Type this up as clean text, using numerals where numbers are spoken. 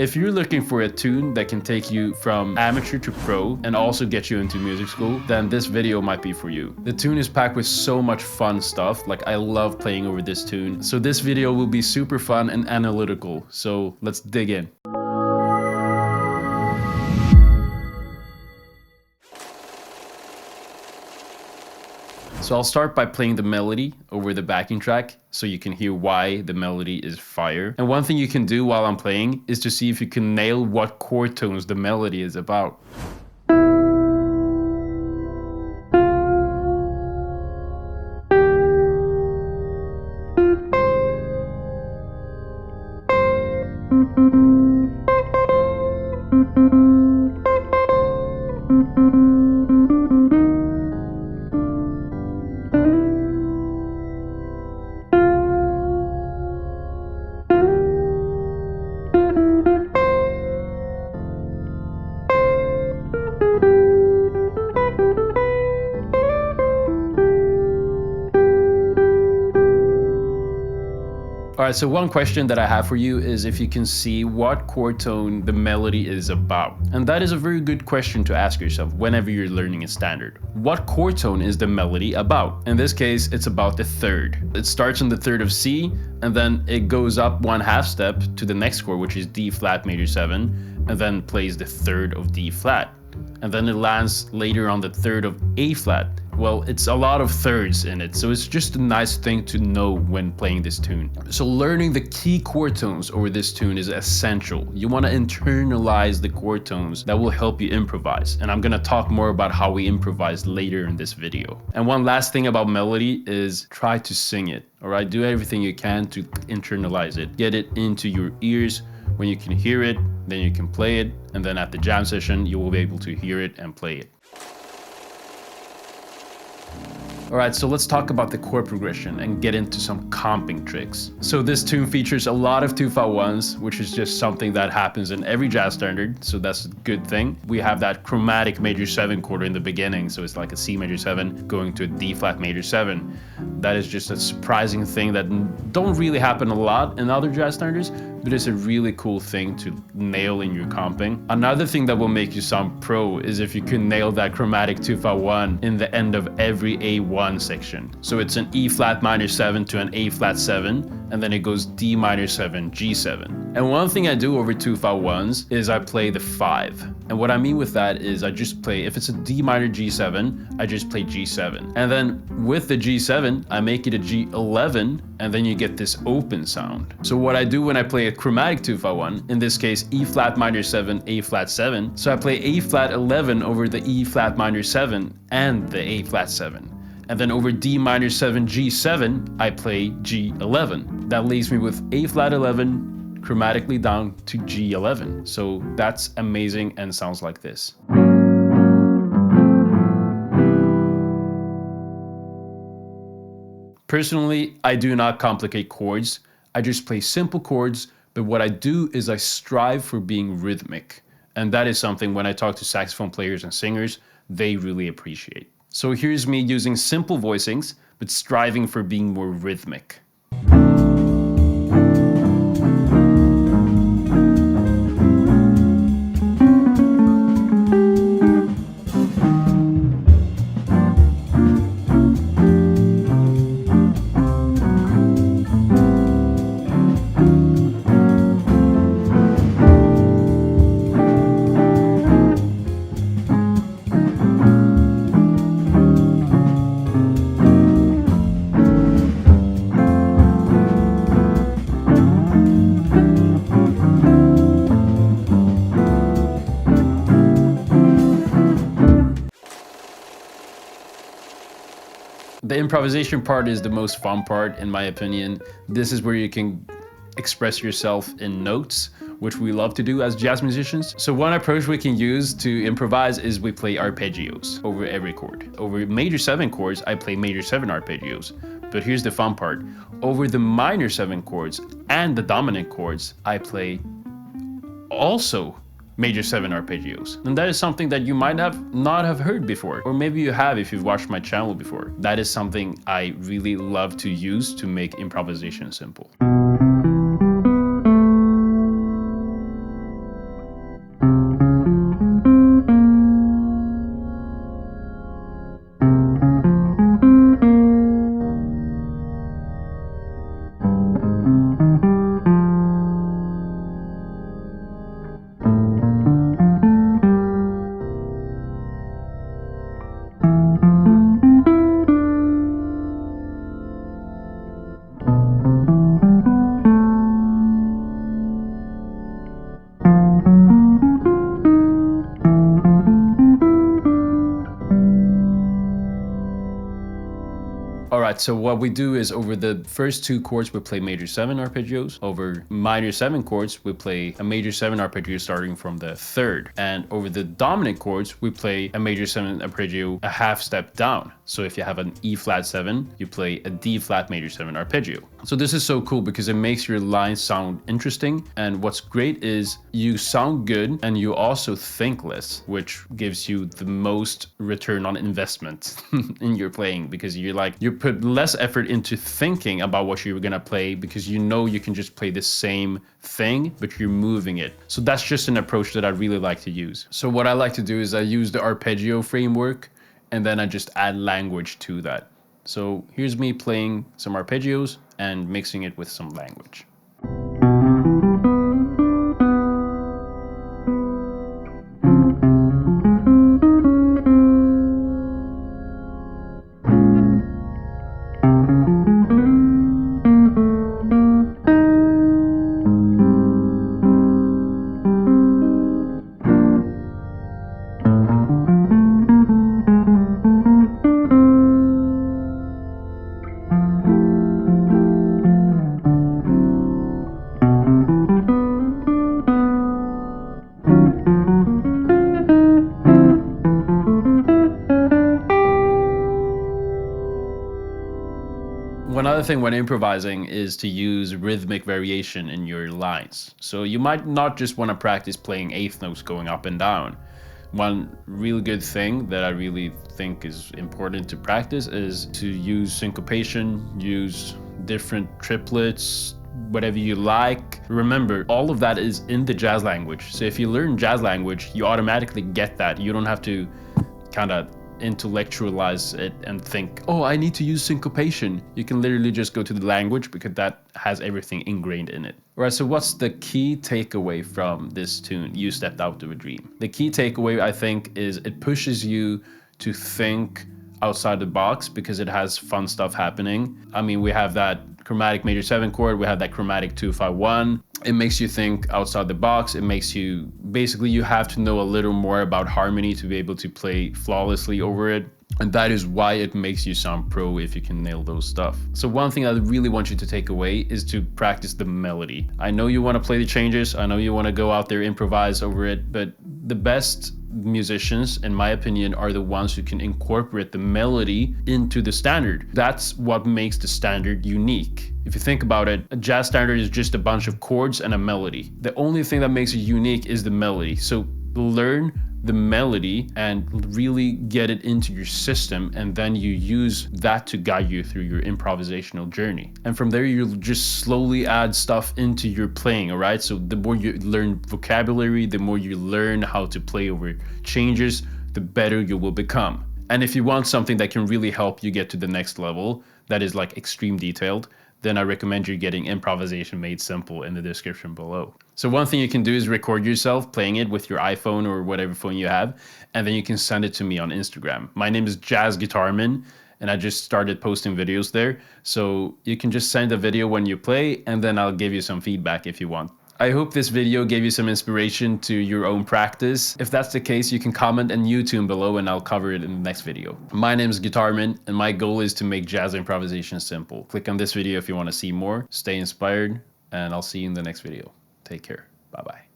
if you're looking for a tune that can take you from amateur to pro and also get you into music school, then this video might be for you. The tune is packed with so much fun stuff. Like, I love playing over this tune. So this video will be super fun and analytical. So let's dig in. So I'll start by playing the melody over the backing track so you can hear why the melody is fire. And one thing you can do while I'm playing is to see if you can nail what chord tones the melody is about. Alright, so one question that I have for you is if you can see what chord tone the melody is about. And that is a very good question to ask yourself whenever you're learning a standard. What chord tone is the melody about? In this case, it's about the third. It starts on the third of C, and then it goes up 1/2 step to the next chord, which is D flat major 7, and then plays the third of D flat. And then it lands later on the third of A flat. Well, it's a lot of thirds in it, so it's just a nice thing to know when playing this tune. So learning the key chord tones over this tune is essential. You want to internalize the chord tones that will help you improvise. And I'm going to talk more about how we improvise later in this video. And one last thing about melody is try to sing it. All right, do everything you can to internalize it. Get it into your ears. When you can hear it, then you can play it. And then at the jam session, you will be able to hear it and play it. Alright, so let's talk about the chord progression and get into some comping tricks. So this tune features a lot of 2/1s, which is just something that happens in every jazz standard, so that's a good thing. We have that chromatic major 7 chord in the beginning, so it's like a C major 7 going to a D flat major 7. That is just a surprising thing that don't really happen a lot in other jazz standards, but it's a really cool thing to nail in your comping. Another thing that will make you sound pro is if you can nail that chromatic 2/1 in the end of every A1 section. So it's an E flat minor 7 to an A flat 7, and then it goes D minor 7, G7. And one thing I do over 2/1s is I play the 5. And what I mean with that is I just play, if it's a D minor G7, I just play G7. And then with the G7, I make it a G11, and then you get this open sound. So what I do when I play a chromatic 2/1, in this case E flat minor 7, A flat 7, so I play A flat 11 over the E flat minor 7 and the A flat 7. And then over D minor 7, G7, I play G11. That leaves me with A flat 11, chromatically down to G11. So that's amazing and sounds like this. Personally, I do not complicate chords. I just play simple chords, but what I do is I strive for being rhythmic. And that is something when I talk to saxophone players and singers, they really appreciate. So here's me using simple voicings, but striving for being more rhythmic. The improvisation part is the most fun part, in my opinion. This is where you can express yourself in notes, which we love to do as jazz musicians. So one approach we can use to improvise is we play arpeggios over every chord. Over major 7 chords, I play major 7 arpeggios. But here's the fun part. Over the minor 7 chords and the dominant chords, I play also major 7 arpeggios. And that is something that you might not have heard before, or maybe you have if you've watched my channel before. That is something I really love to use to make improvisation simple. right, so what we do is over the first 2 chords, we play major 7 arpeggios. Over minor 7 chords, we play a major 7 arpeggio starting from the 3rd. And over the dominant chords, we play a major 7 arpeggio a half step down. So if you have an E flat 7, you play a D flat major 7 arpeggio. So this is so cool because it makes your lines sound interesting. And what's great is you sound good and you also think less, which gives you the most return on investment in your playing, because you put less effort into thinking about what you're gonna play because you know you can just play the same thing, but you're moving it. So that's just an approach that I really like to use. So what I like to do is I use the arpeggio framework and then I just add language to that. So here's me playing some arpeggios and mixing it with some language. One other thing when improvising is to use rhythmic variation in your lines. So you might not just want to practice playing eighth notes going up and down. One really good thing that I really think is important to practice is to use syncopation, use different triplets, whatever you like. Remember, all of that is in the jazz language. So if you learn jazz language, you automatically get that. You don't have to kind of intellectualize it and think, oh, I need to use syncopation. You can literally just go to the language because that has everything ingrained in it. All right, so what's the key takeaway from this tune, You Stepped Out of a Dream? The key takeaway, I think, is it pushes you to think outside the box because it has fun stuff happening. I mean, we have that chromatic major 7 chord, we have that chromatic 2-5-1. It makes you think outside the box. It makes you, basically you have to know a little more about harmony to be able to play flawlessly over it. And that is why it makes you sound pro if you can nail those stuff. So one thing I really want you to take away is to practice the melody. I know you want to play the changes. I know you want to go out there, improvise over it, but the best musicians, in my opinion, are the ones who can incorporate the melody into the standard. That's what makes the standard unique. If you think about it, a jazz standard is just a bunch of chords and a melody. The only thing that makes it unique is the melody. So learn the melody and really get it into your system, and then you use that to guide you through your improvisational journey. And from there, you'll just slowly add stuff into your playing, all right? So the more you learn vocabulary, the more you learn how to play over changes, the better you will become. And if you want something that can really help you get to the next level, that is like extreme detailed, then I recommend you getting Improvisation Made Simple in the description below. So one thing you can do is record yourself playing it with your iPhone or whatever phone you have, and then you can send it to me on Instagram. My name is Jazz Guitarman, and I just started posting videos there. So you can just send a video when you play, and then I'll give you some feedback if you want. I hope this video gave you some inspiration to your own practice. If that's the case, you can comment and YouTube below and I'll cover it in the next video. My name is Guitarman and my goal is to make jazz improvisation simple. Click on this video if you want to see more. Stay inspired and I'll see you in the next video. Take care. Bye-bye.